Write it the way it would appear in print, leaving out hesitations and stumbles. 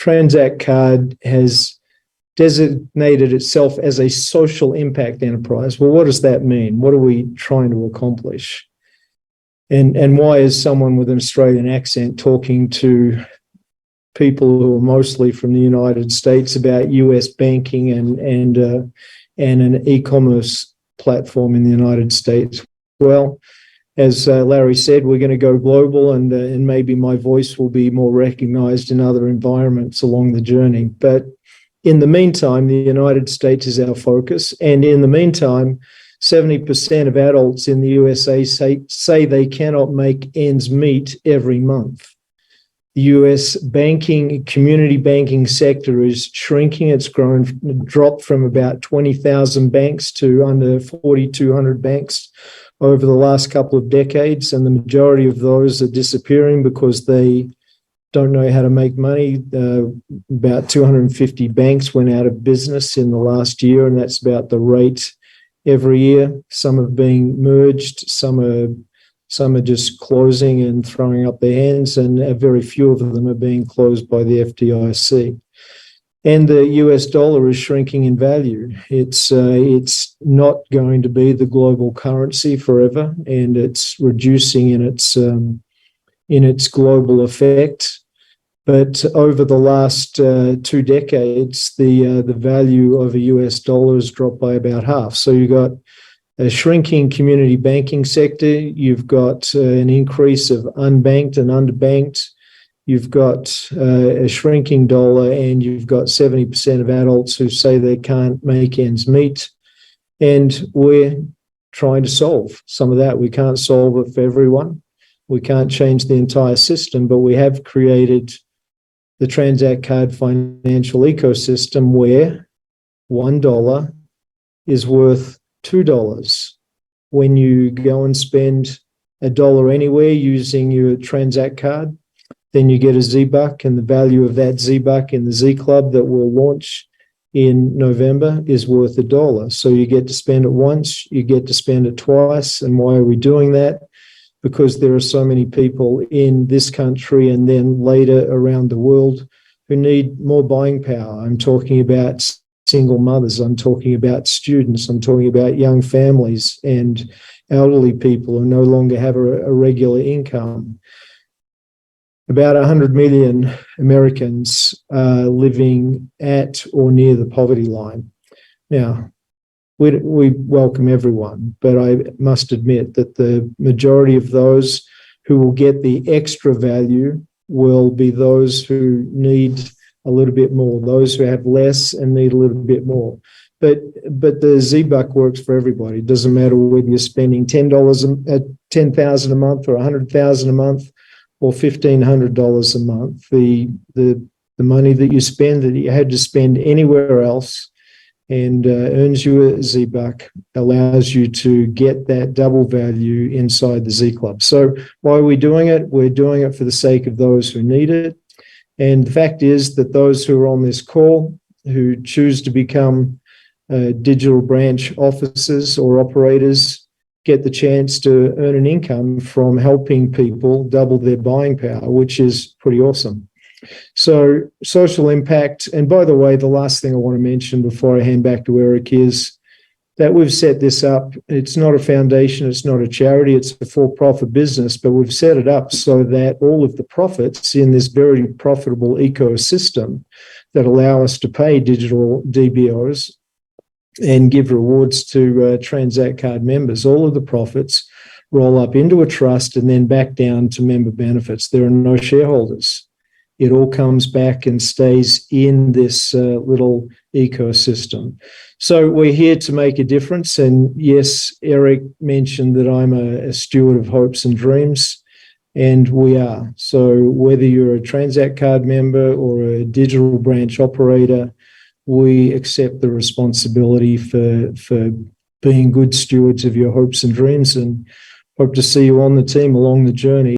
TranZact Card has designated itself as a social impact enterprise. Well, what does that mean? What are we trying to accomplish? And why is someone with an Australian accent talking to people who are mostly from the United States about US banking and an e-commerce platform in the United States? Well, as Larry said, we're going to go global, and maybe my voice will be more recognized in other environments along the journey. But in the meantime, the United States is our focus. And in the meantime, 70% of adults in the USA say they cannot make ends meet every month. The US community banking sector is shrinking. It's dropped from about 20,000 banks to under 4,200 banks over the last couple of decades, and the majority of those are disappearing because they don't know how to make money. About 250 banks went out of business in the last year, and that's about the rate every year. Some are being merged, some are just closing and throwing up their hands, and very few of them are being closed by the FDIC. And the US dollar is shrinking in value. It's not going to be the global currency forever, and it's reducing in its global effect. But over the last 2 decades, the value of a US dollar has dropped by about half. So you've got a shrinking community banking sector. You've got an increase of unbanked and underbanked. You've got a shrinking dollar, and you've got 70% of adults who say they can't make ends meet. And we're trying to solve some of that. We can't solve it for everyone. We can't change the entire system, but we have created the TranZact Card financial ecosystem where $1 is worth $2. When you go and spend $1 anywhere using your TranZact Card, then you get a Z-Buck, and the value of that Z-Buck in the Z Club that will launch in November is worth $1. So you get to spend it once, you get to spend it twice. And why are we doing that? Because there are so many people in this country and then later around the world who need more buying power. I'm talking about single mothers, I'm talking about students, I'm talking about young families and elderly people who no longer have a regular income. About 100 million Americans are living at or near the poverty line. Now, we welcome everyone, but I must admit that the majority of those who will get the extra value will be those who need a little bit more, those who have less and need a little bit more. But the Z-Buck works for everybody. It doesn't matter whether you're spending $10,000 a month or $100,000 a month or $1,500 a month. The money that you spend that you had to spend anywhere else and earns you a Z-Buck allows you to get that double value inside the Z Club. So why are we doing it? We're doing it for the sake of those who need it. And the fact is that those who are on this call who choose to become digital branch officers or operators get the chance to earn an income from helping people double their buying power, which is pretty awesome. So social impact, and by the way, the last thing I want to mention before I hand back to Eric is that we've set this up. It's not a foundation, it's not a charity, it's a for-profit business, but we've set it up so that all of the profits in this very profitable ecosystem that allow us to pay digital DBOs and give rewards to TranZact Card members, all of the profits roll up into a trust and then back down to member benefits. There are no shareholders. It all comes back and stays in this little ecosystem. So we're here to make a difference. And yes, Eric mentioned that I'm a steward of hopes and dreams, and we are. So whether you're a TranZact Card member or a digital branch operator, we accept the responsibility for being good stewards of your hopes and dreams, and hope to see you on the team along the journey.